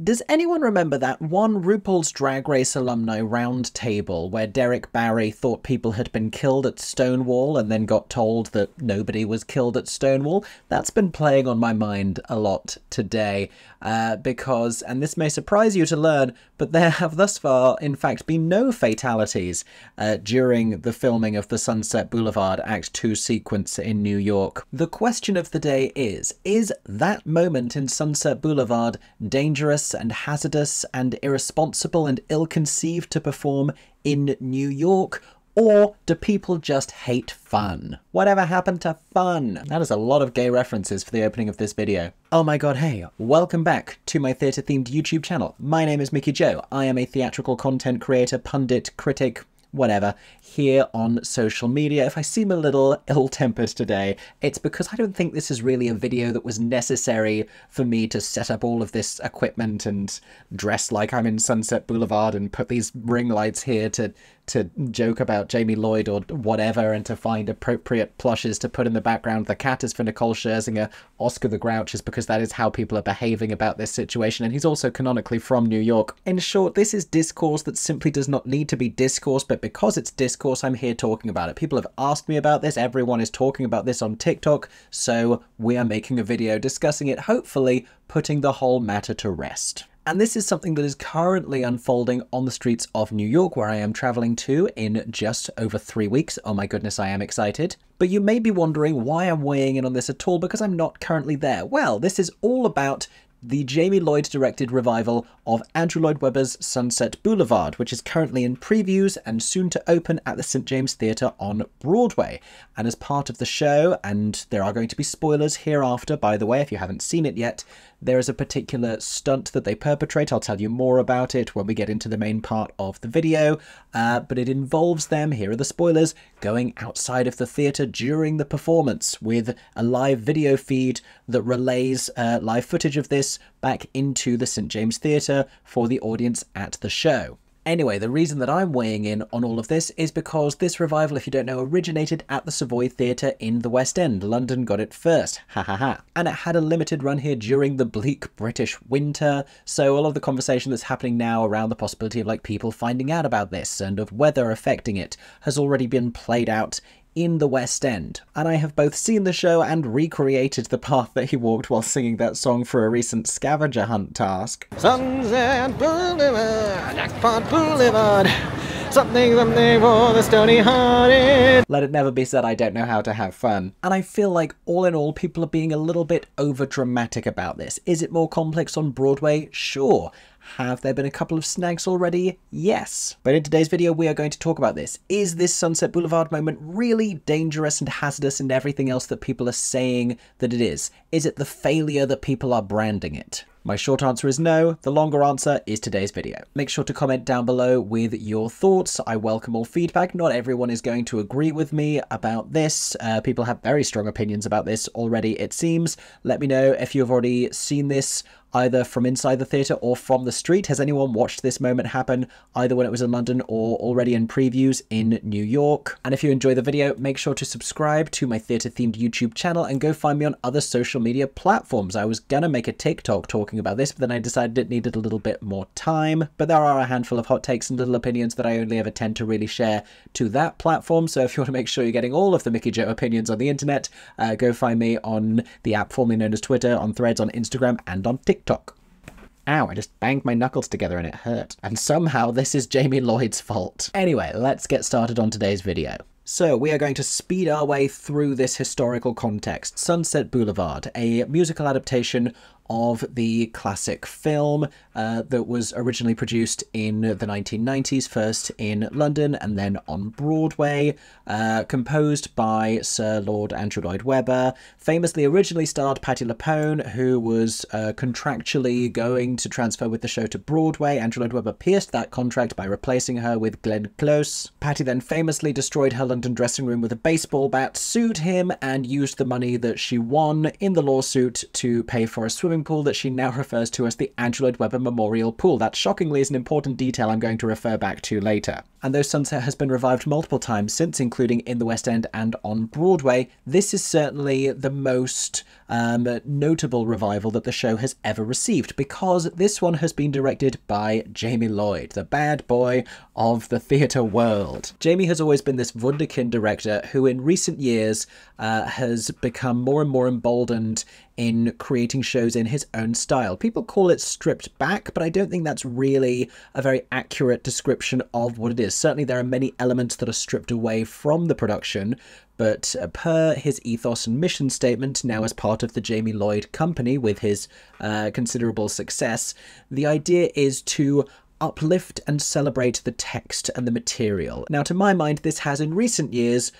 Does anyone remember that one RuPaul's Drag Race alumni round table where Derek Barry thought people had been killed at Stonewall and then got told that nobody was killed at Stonewall? That's been playing on my mind a lot today because, and this may surprise you to learn, but there have thus far, in fact, been no fatalities during the filming of the Sunset Boulevard Act 2 sequence in New York. The question of the day is that moment in Sunset Boulevard dangerous and hazardous and irresponsible and ill-conceived to perform in New York? Or do people just hate fun? Whatever happened to fun? That is a lot of gay references for the opening of this video. Oh my god, hey, welcome back to my theatre-themed YouTube channel. My name is Mickey Jo. I am a theatrical content creator, pundit, critic, whatever, here on social media. If I seem a little ill-tempered today, it's because I don't think this is really a video that was necessary for me to set up all of this equipment and dress like I'm in Sunset Boulevard and put these ring lights here to joke about Jamie Lloyd or whatever, and to find appropriate plushes to put in the background. The cat is for Nicole Scherzinger, Oscar the Grouch is because that is how people are behaving about this situation, and he's also canonically from New York. In short, this is discourse that simply does not need to be discourse, but because it's discourse, I'm here talking about it. People have asked me about this, everyone is talking about this on TikTok, so we are making a video discussing it, hopefully putting the whole matter to rest. And this is something that is currently unfolding on the streets of New York, where I am traveling to in just over 3 weeks. Oh my goodness, I am excited. But you may be wondering why I'm weighing in on this at all, because I'm not currently there. Well, this is all about the Jamie Lloyd directed revival of Andrew Lloyd Webber's Sunset Boulevard, which is currently in previews and soon to open at the St. James Theatre on Broadway. And as part of the show, and there are going to be spoilers hereafter, by the way, if you haven't seen it yet, there is a particular stunt that they perpetrate. I'll tell you more about it when we get into the main part of the video, but it involves them, here are the spoilers, going outside of the theatre during the performance with a live video feed that relays live footage of this back into the St. James Theatre for the audience at the show. Anyway, the reason that I'm weighing in on all of this is because this revival, if you don't know, originated at the Savoy Theatre in the West End. London got it first, ha ha ha. And it had a limited run here during the bleak British winter, so a lot of the conversation that's happening now around the possibility of like people finding out about this and of weather affecting it has already been played out in the West End. And I have both seen the show and recreated the path that he walked while singing that song for a recent scavenger hunt task. Sunset Boulevard, Jackpot Boulevard, something for the stony-hearted. Let it never be said I don't know how to have fun. And I feel like all in all people are being a little bit over-dramatic about this. Is it more complex on Broadway? Sure. Have there been a couple of snags already? Yes. But in today's video, we are going to talk about this. Is this Sunset Boulevard moment really dangerous and hazardous and everything else that people are saying that it is? Is it the failure that people are branding it? My short answer is no. The longer answer is today's video. Make sure to comment down below with your thoughts. I welcome all feedback. Not everyone is going to agree with me about this. People have very strong opinions about this already, it seems. Let me know if you've already seen this either from inside the theatre or from the street. Has anyone watched this moment happen either when it was in London or already in previews in New York? And if you enjoy the video, make sure to subscribe to my theatre-themed YouTube channel and go find me on other social media platforms. I was gonna make a TikTok talking about this, but then I decided it needed a little bit more time. But there are a handful of hot takes and little opinions that I only ever tend to really share to that platform. So if you want to make sure you're getting all of the Mickey Jo opinions on the internet, go find me on the app formerly known as Twitter, on Threads, on Instagram, and on TikTok. Ow, I just banged my knuckles together and it hurt. And somehow this is Jamie Lloyd's fault. Anyway, let's get started on today's video. So we are going to speed our way through this historical context. Sunset Boulevard, a musical adaptation of the classic film that was originally produced in the 1990s, first in London and then on Broadway, composed by Sir Lord Andrew Lloyd Webber, famously originally starred Patti LuPone, who was contractually going to transfer with the show to Broadway. Andrew Lloyd Webber pierced that contract by replacing her with Glenn Close. Patti then famously destroyed her London dressing room with a baseball bat, sued him, and used the money that she won in the lawsuit to pay for a swimming swimming pool that she now refers to as the Andrew Lloyd Webber Memorial Pool. That shockingly is an important detail I'm going to refer back to later. And though Sunset has been revived multiple times since, including in the West End and on Broadway, this is certainly the most notable revival that the show has ever received, because this one has been directed by Jamie Lloyd, the bad boy of the theatre world. Jamie has always been this wunderkind director who in recent years has become more and more emboldened in creating shows in his own style. People call it stripped back, but I don't think that's really a very accurate description of what it is. Certainly there are many elements that are stripped away from the production, but per his ethos and mission statement, now as part of the Jamie Lloyd Company with his considerable success, the idea is to uplift and celebrate the text and the material. Now, to my mind, this has in recent years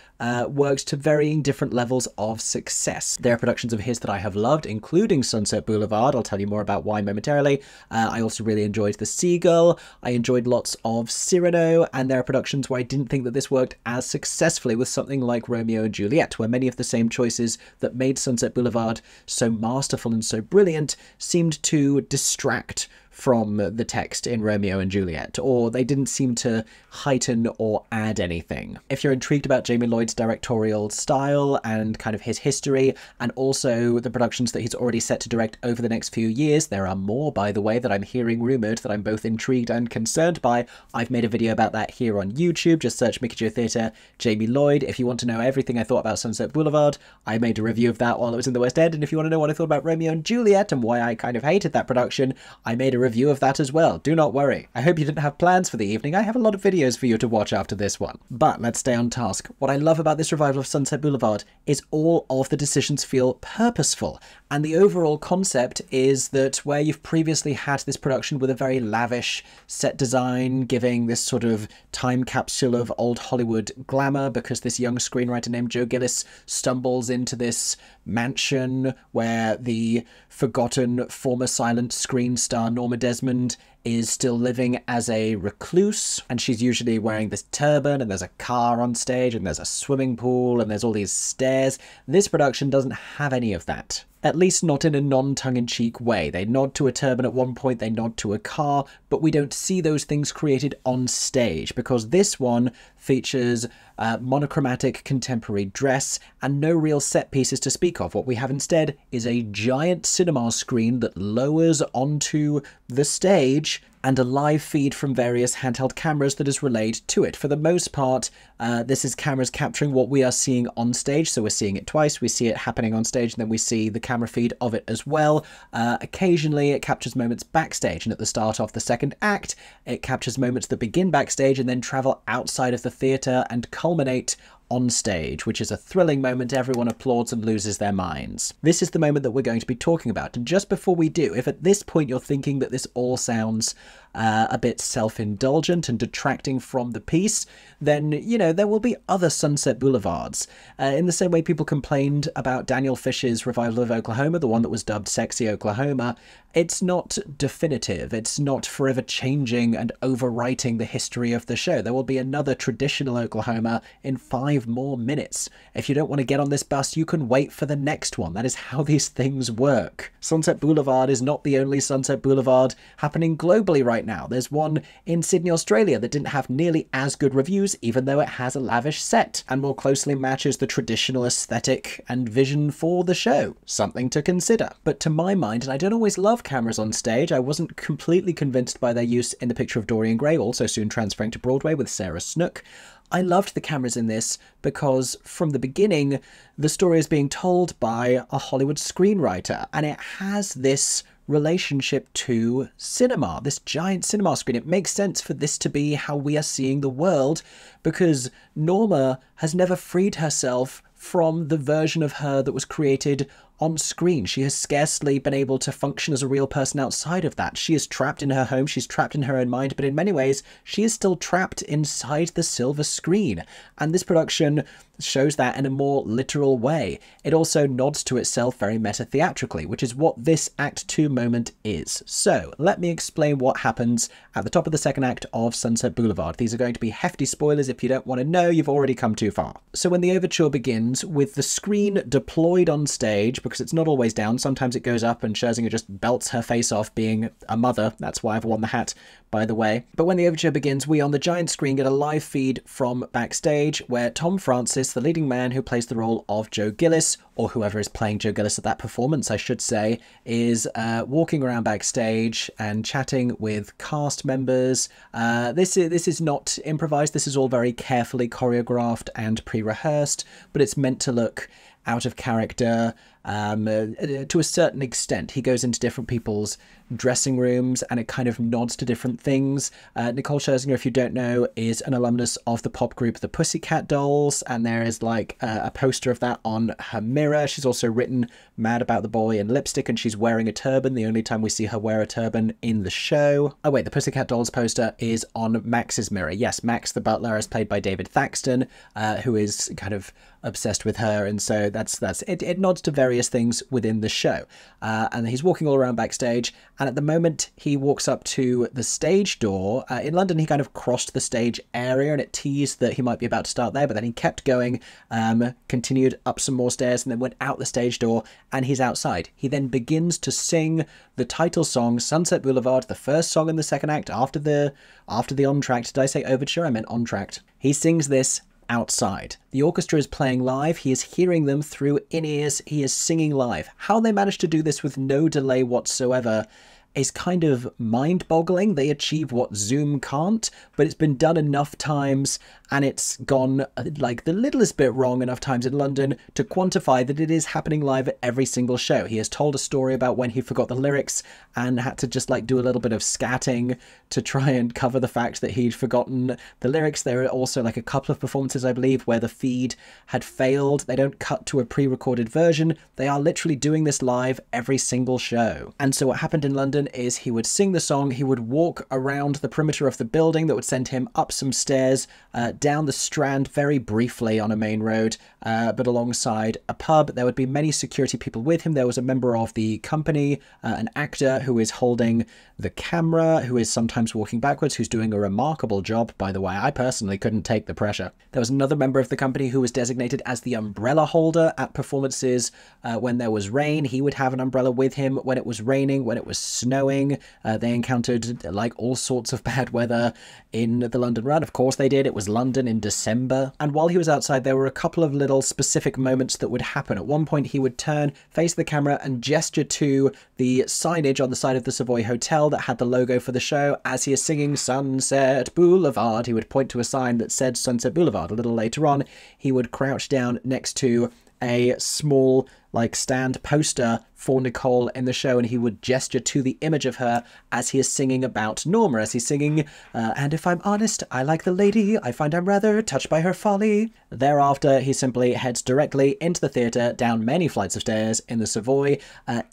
worked to varying different levels of success. There are productions of his that I have loved, including Sunset Boulevard. I'll tell you more about why momentarily. I also really enjoyed The Seagull. I enjoyed lots of Cyrano, and there are productions where I didn't think that this worked as successfully, with something like Romeo and Juliet, where many of the same choices that made Sunset Boulevard so masterful and so brilliant seemed to distract from the text in Romeo and Juliet, or they didn't seem to heighten or add anything. If you're intrigued about Jamie Lloyd's directorial style and kind of his history, and also the productions that he's already set to direct over the next few years, there are more, by the way, that I'm hearing rumoured that I'm both intrigued and concerned by. I've made a video about that here on YouTube. Just search MickeyJoTheatre, Jamie Lloyd. If you want to know everything I thought about Sunset Boulevard, I made a review of that while it was in the West End, and if you want to know what I thought about Romeo and Juliet and why I kind of hated that production, I made a review of that as well. Do not worry. I hope you didn't have plans for the evening. I have a lot of videos for you to watch after this one. But let's stay on task. What I love about this revival of Sunset Boulevard is all of the decisions feel purposeful. And the overall concept is that where you've previously had this production with a very lavish set design, giving this sort of time capsule of old Hollywood glamour, because this young screenwriter named Joe Gillis stumbles into this mansion where the forgotten former silent screen star Norma Desmond is still living as a recluse, and she's usually wearing this turban, and there's a car on stage, and there's a swimming pool, and there's all these stairs. This production doesn't have any of that. At least not in a non-tongue-in-cheek way. They nod to a turban at one point, they nod to a car, but we don't see those things created on stage, because this one features monochromatic contemporary dress and no real set pieces to speak of. What we have instead is a giant cinema screen that lowers onto the stage and a live feed from various handheld cameras that is relayed to it. For the most part, this is cameras capturing what we are seeing on stage, so we're seeing it twice. We see it happening on stage, and then we see the camera feed of it as well. Occasionally, it captures moments backstage, and at the start of the second act, it captures moments that begin backstage and then travel outside of the theatre and culminate on stage, which is a thrilling moment. Everyone applauds and loses their minds. This is the moment that we're going to be talking about, and just before we do, if at this point you're thinking that this all sounds a bit self-indulgent and detracting from the piece, then, you know, there will be other Sunset Boulevards. In the same way people complained about Daniel Fish's revival of Oklahoma, the one that was dubbed Sexy Oklahoma, it's not definitive. It's not forever changing and overwriting the history of the show. There will be another traditional Oklahoma in 5 more minutes. If you don't want to get on this bus, you can wait for the next one. That is how these things work. Sunset Boulevard is not the only Sunset Boulevard happening globally right now. There's one in Sydney, Australia that didn't have nearly as good reviews, even though it has a lavish set and more closely matches the traditional aesthetic and vision for the show. Something to consider. But to my mind, and I don't always love cameras on stage, I wasn't completely convinced by their use in The Picture of Dorian Gray, also soon transferring to Broadway with Sarah Snook. I loved the cameras in this because from the beginning, the story is being told by a Hollywood screenwriter, and it has this relationship to cinema, this giant cinema screen. It makes sense for this to be how we are seeing the world, because Norma has never freed herself from the version of her that was created on screen. She has scarcely been able to function as a real person outside of that. She is trapped in her home, she's trapped in her own mind, but in many ways, she is still trapped inside the silver screen. And this production shows that in a more literal way. It also nods to itself very meta-theatrically, which is what this Act 2 moment is. So, let me explain what happens at the top of the second act of Sunset Boulevard. These are going to be hefty spoilers. If you don't want to know, you've already come too far. So when the overture begins, with the screen deployed on stage, because it's not always down, sometimes it goes up and Scherzinger just belts her face off being a mother. That's why I've worn the hat, by the way. But when the overture begins, we on the giant screen get a live feed from backstage where Tom Francis, the leading man who plays the role of Joe Gillis, or whoever is playing Joe Gillis at that performance, I should say, is walking around backstage and chatting with cast members. This is not improvised. This is all very carefully choreographed and pre-rehearsed, but it's meant to look out of character to a certain extent. He goes into different people's dressing rooms and it kind of nods to different things. Nicole Scherzinger, if you don't know, is an alumnus of the pop group The Pussycat Dolls, and there is like a poster of that on her mirror. She's also written Mad About the Boy in lipstick, and she's wearing a turban, the only time we see her wear a turban in the show. Oh wait, the Pussycat Dolls poster is on Max's mirror. Yes, Max the butler is played by David Thaxton, who is kind of obsessed with her, and so that's it. It nods to various things within the show, and he's walking all around backstage, and at the moment he walks up to the stage door. In London he kind of crossed the stage area and it teased that he might be about to start there, but then he kept going, continued up some more stairs and then went out the stage door, and he's outside. He then begins to sing the title song, Sunset Boulevard, the first song in the second act after the entr'acte. Did I say overture? I meant entr'acte. He sings this outside. The orchestra is playing live. He is hearing them through in-ears. He is singing live. How they managed to do this with no delay whatsoever is kind of mind-boggling. They achieve what Zoom can't, but it's been done enough times and it's gone like the littlest bit wrong enough times in London to quantify that it is happening live at every single show. He has told a story about when he forgot the lyrics and had to just like do a little bit of scatting to try and cover the fact that he'd forgotten the lyrics. There are also like a couple of performances, I believe, where the feed had failed. They don't cut to a pre-recorded version. They are literally doing this live every single show. And so what happened in London is he would sing the song, he would walk around the perimeter of the building that would send him up some stairs, down the Strand very briefly on a main road, but alongside a pub. There would be many security people with him. There was a member of the company, an actor who is holding the camera, who is sometimes walking backwards, who's doing a remarkable job, by the way. I personally couldn't take the pressure. There was another member of the company who was designated as the umbrella holder at performances. When there was rain, he would have an umbrella with him. When it was raining, when it was snowing, they encountered like all sorts of bad weather in the London run. Of course they did. It was London in December. And while he was outside, there were a couple of little specific moments that would happen. At one point, he would turn, face the camera, and gesture to the signage on the side of the Savoy Hotel that had the logo for the show. As he is singing Sunset Boulevard, he would point to a sign that said Sunset Boulevard. A little later on, he would crouch down next to a small like stand poster for Nicole in the show, and he would gesture to the image of her as he is singing about Norma, as he's singing, and if I'm honest, I like the lady, I find I'm rather touched by her folly. Thereafter, he simply heads directly into the theatre, down many flights of stairs in the Savoy,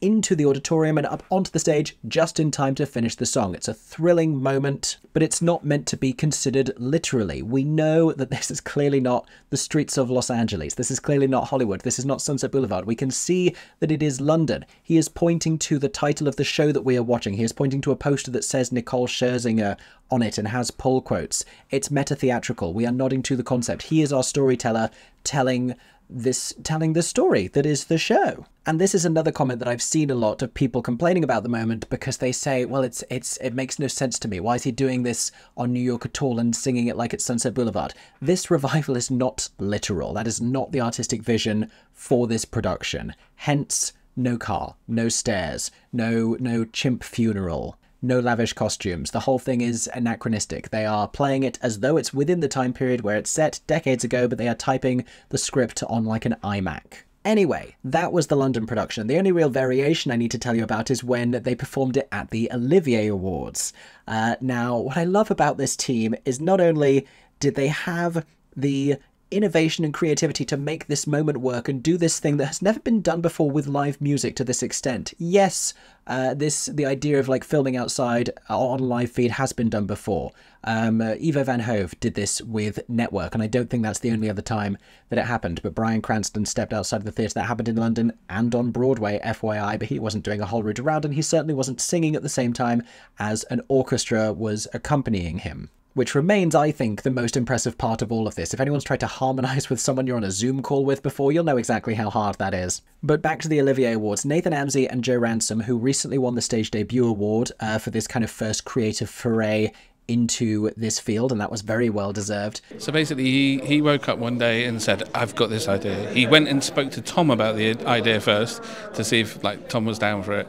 into the auditorium and up onto the stage just in time to finish the song. It's a thrilling moment, but it's not meant to be considered literally. We know that this is clearly not the streets of Los Angeles. This is clearly not Hollywood. This is not Sunset Boulevard. We can see that it is London. He is pointing to the title of the show that we are watching. He is pointing to a poster that says Nicole Scherzinger on it and has pull quotes. It's meta-theatrical. We are nodding to the concept. He is our storyteller telling the story that is the show. And this is another comment that I've seen a lot of people complaining about the moment, because they say, well, it makes no sense to me. Why is he doing this on New York at all and singing it like it's Sunset Boulevard? This revival is not literal. That is not the artistic vision for this production. Hence, no car, no stairs, no chimp funeral, no lavish costumes. The whole thing is anachronistic. They are playing it as though it's within the time period where it's set decades ago, but they are typing the script on like an iMac. Anyway, that was the London production. The only real variation I need to tell you about is when they performed it at the Olivier Awards. Now, what I love about this team is not only did they have the innovation and creativity to make this moment work and do this thing that has never been done before with live music to this extent. Yes, the idea of like filming outside on a live feed has been done before. Ivo Van Hove did this with Network, and I don't think that's the only other time that it happened, but Bryan Cranston stepped outside of the theatre. That happened in London and on Broadway, FYI, but he wasn't doing a whole route around, and he certainly wasn't singing at the same time as an orchestra was accompanying him. Which remains, I think, the most impressive part of all of this. If anyone's tried to harmonise with someone you're on a Zoom call with before, you'll know exactly how hard that is. But back to the Olivier Awards. Nathan Amsey and Joe Ransom, who recently won the Stage Debut Award for this kind of first creative foray into this field, and that was very well deserved. So basically he woke up one day and said, I've got this idea. He went and spoke to Tom about the idea first to see if like Tom was down for it.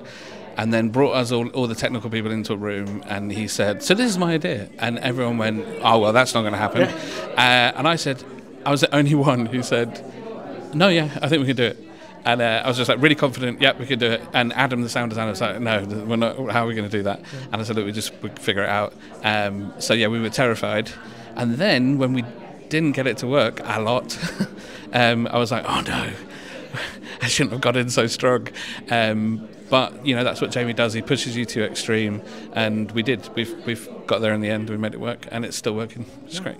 And then brought us all the technical people into a room, and he said, so this is my idea. And everyone went, oh, well, that's not going to happen. And I said, I was the only one who said, no, yeah, I think we can do it. And I was just like really confident, yep, we could do it. And Adam, the sound designer, was like, no, we're not, how are we going to do that? And I said, look, we figure it out. So yeah, we were terrified. And then when we didn't get it to work a lot, I was like, oh no, I shouldn't have got in so strong. But, you know, that's what Jamie does. He pushes you to extreme, and we did. We've got there in the end. We made it work, and it's still working. It's great.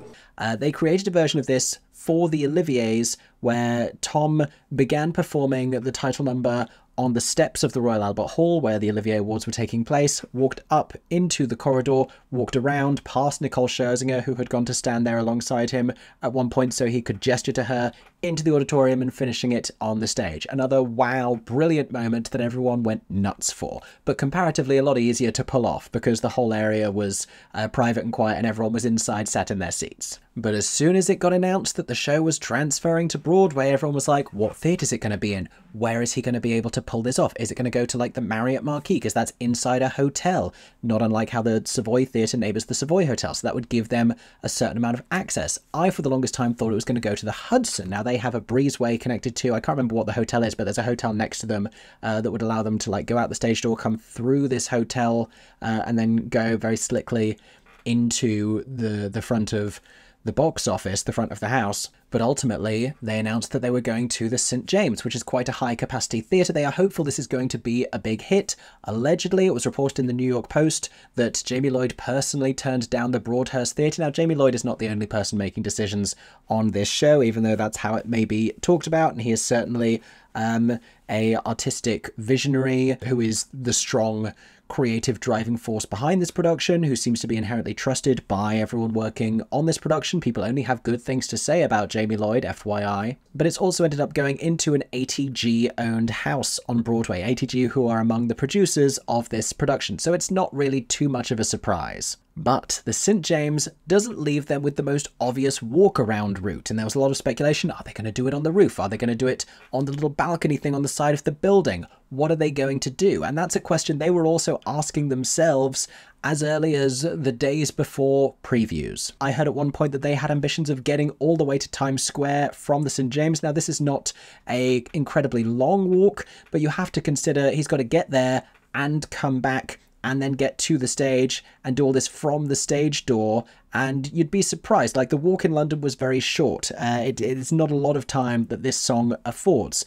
They created a version of this for the Oliviers where Tom began performing the title number on the steps of the Royal Albert Hall where the Olivier Awards were taking place, walked up into the corridor, walked around past Nicole Scherzinger, who had gone to stand there alongside him at one point so he could gesture to her, into the auditorium and finishing it on the stage. Another wow, brilliant moment that everyone went nuts for, but comparatively a lot easier to pull off because the whole area was private and quiet and everyone was inside sat in their seats. But as soon as it got announced that the show was transferring to Broadway, everyone was like, what theatre is it going to be in? Where is he going to be able to pull this off? Is it going to go to like the Marriott Marquis? Because that's inside a hotel, not unlike how the Savoy Theatre neighbours the Savoy Hotel. So that would give them a certain amount of access. I, for the longest time, thought it was going to go to the Hudson. Now they have a breezeway connected to, I can't remember what the hotel is, but there's a hotel next to them that would allow them to like go out the stage door, come through this hotel, and then go very slickly into the front of the box office, the front of the house. But ultimately, they announced that they were going to the St. James, which is quite a high-capacity theatre. They are hopeful this is going to be a big hit. Allegedly, it was reported in the New York Post that Jamie Lloyd personally turned down the Broadhurst Theatre. Now, Jamie Lloyd is not the only person making decisions on this show, even though that's how it may be talked about, and he is certainly a artistic visionary who is the strong creative driving force behind this production, who seems to be inherently trusted by everyone working on this production. People only have good things to say about Jamie Lloyd, FYI. But it's also ended up going into an ATG-owned house on Broadway. ATG, who are among the producers of this production, so it's not really too much of a surprise. But the St. James doesn't leave them with the most obvious walk-around route, and there was a lot of speculation. Are they going to do it on the roof? Are they going to do it on the little balcony thing on the side of the building? What are they going to do? And that's a question they were also asking themselves as early as the days before previews. I heard at one point that they had ambitions of getting all the way to Times Square from the St. James. Now, this is not an incredibly long walk, but you have to consider he's got to get there and come back and then get to the stage and do all this from the stage door, and you'd be surprised. Like, the walk in London was very short. It's not a lot of time that this song affords.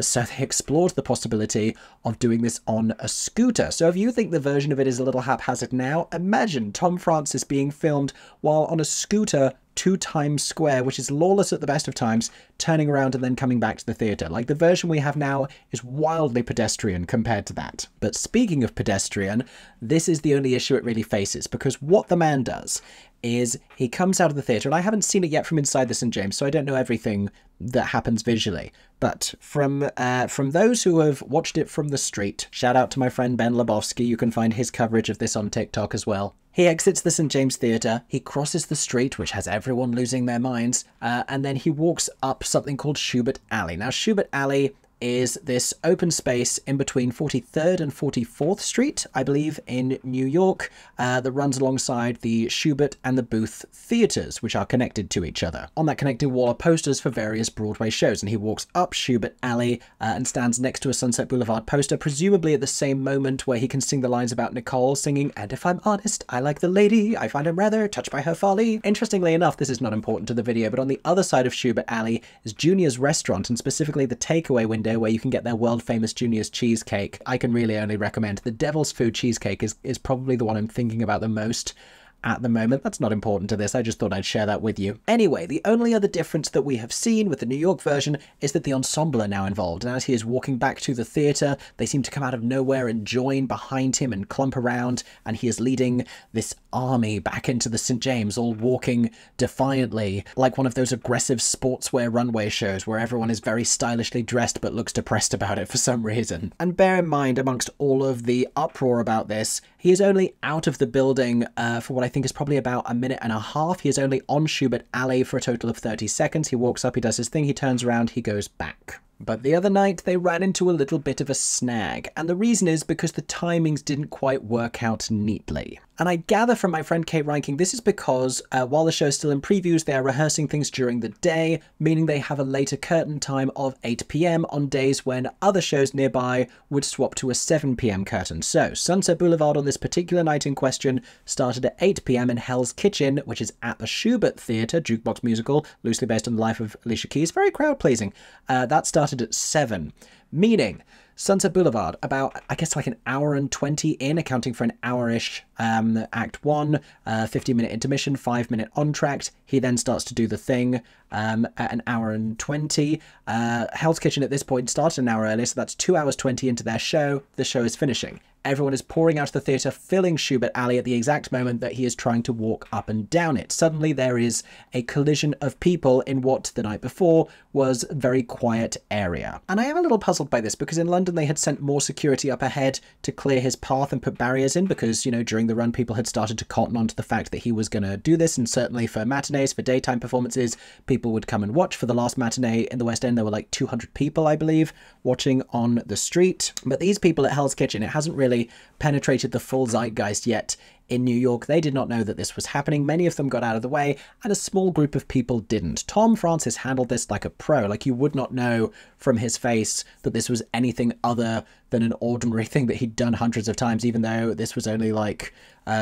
So they explored the possibility of doing this on a scooter. So if you think the version of it is a little haphazard now, imagine Tom Francis being filmed while on a scooter to Times Square, which is lawless at the best of times, turning around and then coming back to the theatre. Like, the version we have now is wildly pedestrian compared to that. But speaking of pedestrian, this is the only issue it really faces, because what the man does is he comes out of the theatre, and I haven't seen it yet from inside the St. James, so I don't know everything that happens visually. But from those who have watched it from the street, shout out to my friend Ben Lebowski, you can find his coverage of this on TikTok as well. He exits the St. James Theatre, he crosses the street, which has everyone losing their minds, and then he walks up something called Schubert Alley. Now, Schubert Alley is this open space in between 43rd and 44th Street, I believe, in New York, that runs alongside the Schubert and the Booth theaters, which are connected to each other. On that connecting wall are posters for various Broadway shows, and he walks up Schubert Alley and stands next to a Sunset Boulevard poster, presumably at the same moment where he can sing the lines about Nicole singing, "And if I'm honest, I like the lady, I find him rather touched by her folly." Interestingly enough, this is not important to the video, but on the other side of Schubert Alley is Junior's restaurant, and specifically the takeaway window where you can get their world-famous Junior's cheesecake. I can really only recommend the Devil's Food cheesecake is probably the one I'm thinking about the most at the moment. That's not important to this, I just thought I'd share that with you. Anyway, the only other difference that we have seen with the New York version is that the ensemble are now involved, and as he is walking back to the theatre, they seem to come out of nowhere and join behind him and clump around, and he is leading this army back into the St. James, all walking defiantly, like one of those aggressive sportswear runway shows where everyone is very stylishly dressed but looks depressed about it for some reason. And bear in mind, amongst all of the uproar about this, he is only out of the building for what I think is probably about a minute and a half. He is only on Schubert Alley for a total of 30 seconds. He walks up, he does his thing, he turns around, he goes back. But the other night, they ran into a little bit of a snag, and the reason is because the timings didn't quite work out neatly. And I gather from my friend Kate Ranking, this is because while the show is still in previews, they are rehearsing things during the day, meaning they have a later curtain time of 8 PM on days when other shows nearby would swap to a 7 PM curtain. So Sunset Boulevard on this particular night in question started at 8 PM in Hell's Kitchen, which is at the Schubert Theatre, jukebox musical, loosely based on the life of Alicia Keys, very crowd-pleasing. That started at 7, meaning Sunset Boulevard, about, I guess, like an hour and 20 in, accounting for an hour-ish Act 1, 50-minute intermission, 5-minute entr'acte. He then starts to do the thing at an hour and 20. Hell's Kitchen at this point started an hour earlier, so that's 2 hours 20 into their show. The show is finishing. Everyone is pouring out of the theatre, filling Schubert Alley at the exact moment that he is trying to walk up and down it. Suddenly there is a collision of people in what the night before was a very quiet area. And I am a little puzzled by this, because in London they had sent more security up ahead to clear his path and put barriers in, because, you know, during the run people had started to cotton on to the fact that he was going to do this, and certainly for matinees, for daytime performances, people would come and watch. For the last matinee in the West End, there were like 200 people, I believe, watching on the street. But these people at Hell's Kitchen, it hasn't really penetrated the full zeitgeist yet in New York. They did not know that this was happening. Many of them got out of the way, and a small group of people didn't. Tom Francis handled this like a pro. Like, you would not know from his face that this was anything other than an ordinary thing that he'd done hundreds of times, even though this was only like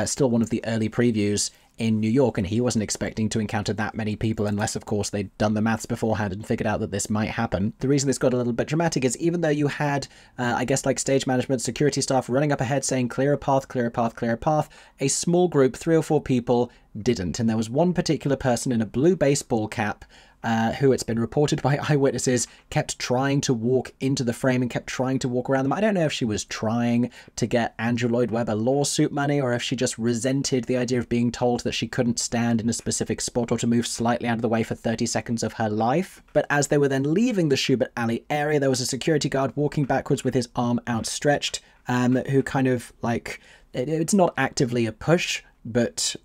still one of the early previews in New York, and he wasn't expecting to encounter that many people unless, of course, they'd done the maths beforehand and figured out that this might happen. The reason this got a little bit dramatic is even though you had, I guess, like stage management, security staff running up ahead saying, "Clear a path, clear a path, clear a path," a small group, 3 or 4 people, didn't. And there was one particular person in a blue baseball cap who, it's been reported by eyewitnesses, kept trying to walk into the frame and kept trying to walk around them. I don't know if she was trying to get Andrew Lloyd Webber lawsuit money, or if she just resented the idea of being told that she couldn't stand in a specific spot or to move slightly out of the way for 30 seconds of her life. But as they were then leaving the Schubert Alley area, there was a security guard walking backwards with his arm outstretched, who kind of, like, it's not actively a push, but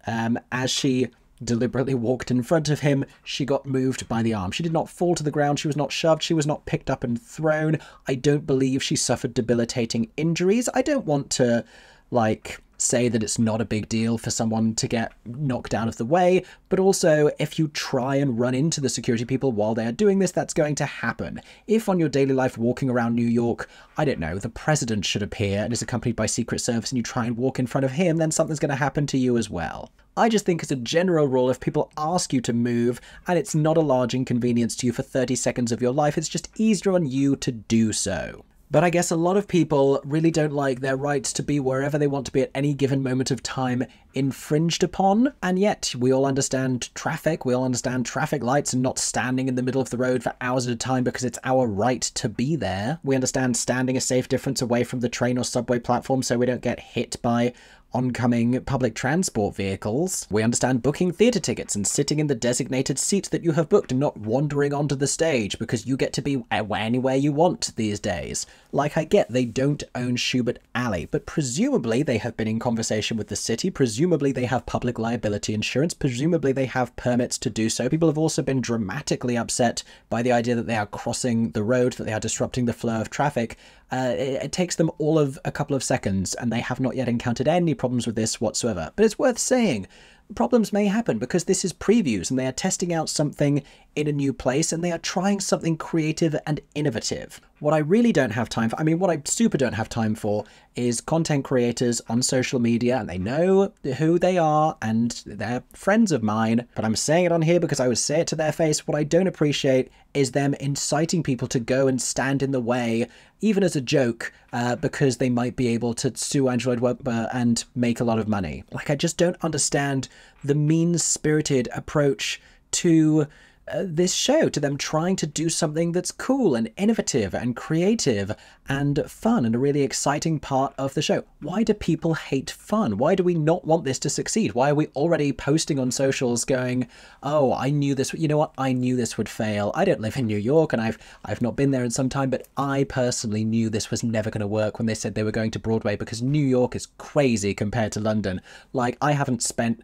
as she deliberately walked in front of him, she got moved by the arm. She did not fall to the ground, she was not shoved, she was not picked up and thrown. I don't believe she suffered debilitating injuries. I don't want to, like, say that it's not a big deal for someone to get knocked out of the way, but also if you try and run into the security people while they are doing this, that's going to happen. If on your daily life walking around New York, I don't know, the president should appear and is accompanied by Secret Service and you try and walk in front of him, then something's going to happen to you as well. I just think as a general rule, if people ask you to move and it's not a large inconvenience to you for 30 seconds of your life, it's just easier on you to do so. But I guess a lot of people really don't like their rights to be wherever they want to be at any given moment of time infringed upon. And yet we all understand traffic, we all understand traffic lights and not standing in the middle of the road for hours at a time because it's our right to be there. We understand standing a safe distance away from the train or subway platform so we don't get hit by oncoming public transport vehicles. We understand booking theatre tickets and sitting in the designated seat that you have booked and not wandering onto the stage because you get to be anywhere you want these days. Like, I get they don't own Schubert Alley, but presumably they have been in conversation with the city, presumably they have public liability insurance, presumably they have permits to do so. People have also been dramatically upset by the idea that they are crossing the road, that they are disrupting the flow of traffic. It takes them all of a couple of seconds, and they have not yet encountered any problems with this whatsoever. But it's worth saying, problems may happen because this is previews and they are testing out something in a new place and they are trying something creative and innovative. What I really don't have time for, what I super don't have time for is content creators on social media, and they know who they are and they're friends of mine, but I'm saying it on here because I would say it to their face. What I don't appreciate is them inciting people to go and stand in the way, even as a joke, because they might be able to sue Andrew Lloyd Webber and make a lot of money. Like, I just don't understand the mean-spirited approach to this show, to them trying to do something that's cool and innovative and creative and fun and a really exciting part of the show. Why do people hate fun? Why do we not want this to succeed? Why are we already posting on socials going, oh, I knew this, you know what, I knew this would fail. I don't live in New York and I've not been there in some time, but I personally knew this was never going to work when they said they were going to Broadway, because New York is crazy compared to London. Like, I haven't spent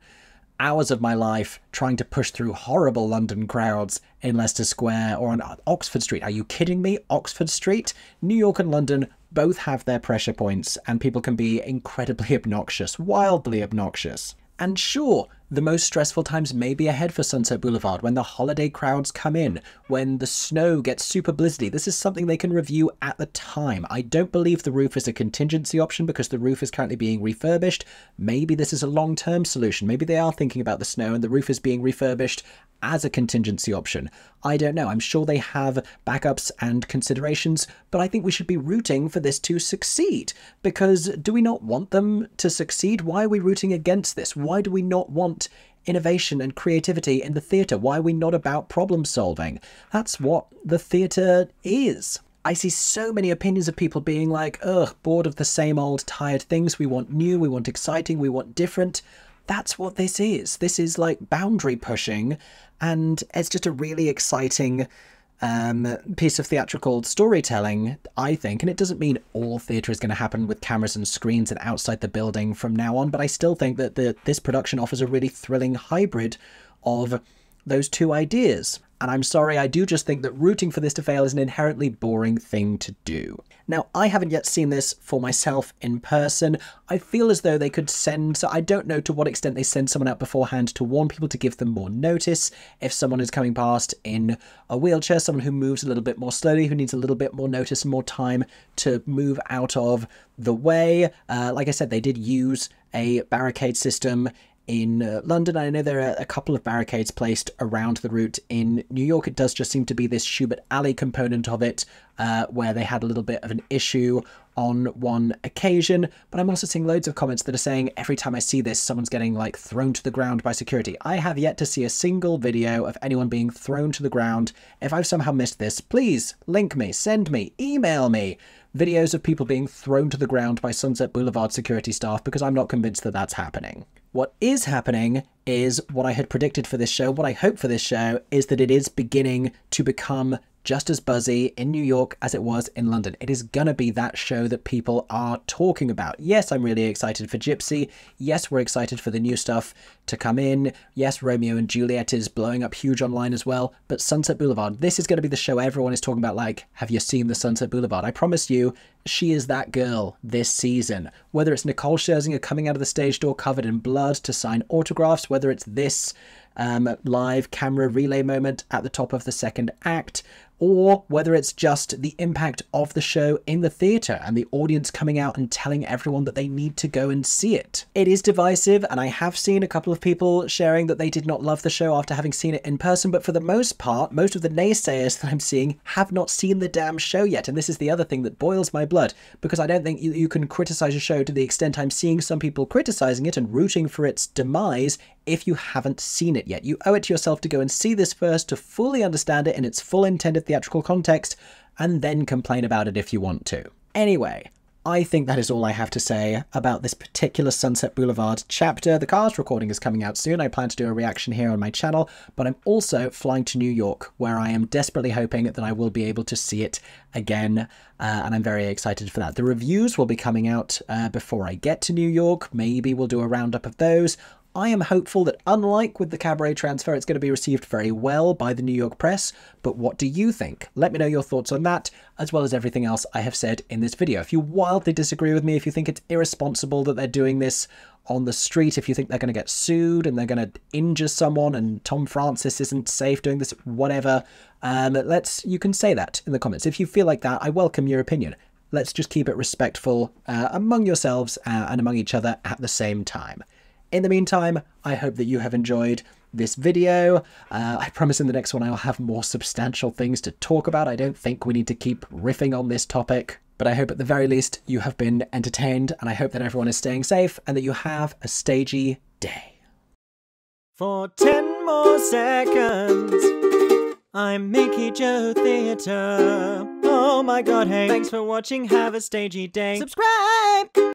hours of my life trying to push through horrible London crowds in Leicester Square or on Oxford Street. Are you kidding me? Oxford Street? New York and London both have their pressure points, and people can be incredibly obnoxious, wildly obnoxious. And sure, the most stressful times may be ahead for Sunset Boulevard, when the holiday crowds come in, when the snow gets super blizzardy. This is something they can review at the time. I don't believe the roof is a contingency option because the roof is currently being refurbished. Maybe this is a long-term solution. Maybe they are thinking about the snow and the roof is being refurbished as a contingency option. I don't know. I'm sure they have backups and considerations, but I think we should be rooting for this to succeed, because do we not want them to succeed? Why are we rooting against this? Why do we not want innovation and creativity in the theatre? Why are we not about problem solving? That's what the theatre is. I see so many opinions of people being like, ugh, bored of the same old tired things. We want new, we want exciting, we want different. That's what this is. This is like boundary pushing, and it's just a really exciting piece of theatrical storytelling, I think. And it doesn't mean all theatre is going to happen with cameras and screens and outside the building from now on, but I still think that this production offers a really thrilling hybrid of those two ideas. And I'm sorry, I do just think that rooting for this to fail is an inherently boring thing to do. Now, I haven't yet seen this for myself in person. I feel as though they could send, so I don't know to what extent they send someone out beforehand to warn people, to give them more notice. If someone is coming past in a wheelchair, someone who moves a little bit more slowly, who needs a little bit more notice and more time to move out of the way. Like I said, they did use a barricade system in London. I know there are a couple of barricades placed around the route in New York. It does just seem to be this Schubert Alley component of it, where they had a little bit of an issue on one occasion. But I'm also seeing loads of comments that are saying every time I see this, someone's getting like thrown to the ground by security. I have yet to see a single video of anyone being thrown to the ground. If I've somehow missed this, please link me, send me, email me videos of people being thrown to the ground by Sunset Boulevard security staff, because I'm not convinced that that's happening. What is happening is what I had predicted for this show. What I hope for this show is that it is beginning to become just as buzzy in New York as it was in London. It is gonna be that show that people are talking about. Yes, I'm really excited for Gypsy. Yes, we're excited for the new stuff to come in. Yes, Romeo and Juliet is blowing up huge online as well. But Sunset Boulevard, this is gonna be the show everyone is talking about, like, have you seen the Sunset Boulevard? I promise you, she is that girl this season. Whether it's Nicole Scherzinger coming out of the stage door covered in blood to sign autographs, whether it's this live camera relay moment at the top of the second act, or whether it's just the impact of the show in the theatre and the audience coming out and telling everyone that they need to go and see it. It is divisive, and I have seen a couple of people sharing that they did not love the show after having seen it in person, but for the most part, most of the naysayers that I'm seeing have not seen the damn show yet. And this is the other thing that boils my blood, because I don't think you can criticize a show to the extent I'm seeing some people criticizing it and rooting for its demise if you haven't seen it yet. You owe it to yourself to go and see this first, to fully understand it in its full intended theatrical context, and then complain about it if you want to. Anyway, I think that is all I have to say about this particular Sunset Boulevard chapter. The cast recording is coming out soon. I plan to do a reaction here on my channel, but I'm also flying to New York, where I am desperately hoping that I will be able to see it again, and I'm very excited for that. The reviews will be coming out before I get to New York. Maybe we'll do a roundup of those. I am hopeful that, unlike with the Cabaret transfer, it's going to be received very well by the New York press, but what do you think? Let me know your thoughts on that, as well as everything else I have said in this video. If you wildly disagree with me, if you think it's irresponsible that they're doing this on the street, if you think they're going to get sued and they're going to injure someone and Tom Francis isn't safe doing this, whatever, you can say that in the comments. If you feel like that, I welcome your opinion. Let's just keep it respectful among yourselves and among each other at the same time. In the meantime, I hope that you have enjoyed this video. I promise in the next one I'll have more substantial things to talk about. I don't think we need to keep riffing on this topic, but I hope at the very least you have been entertained, and I hope that everyone is staying safe and that you have a stagey day. For 10 more seconds, I'm MickeyJoTheatre. Oh my god, hey, thanks for watching, have a stagey day. Subscribe!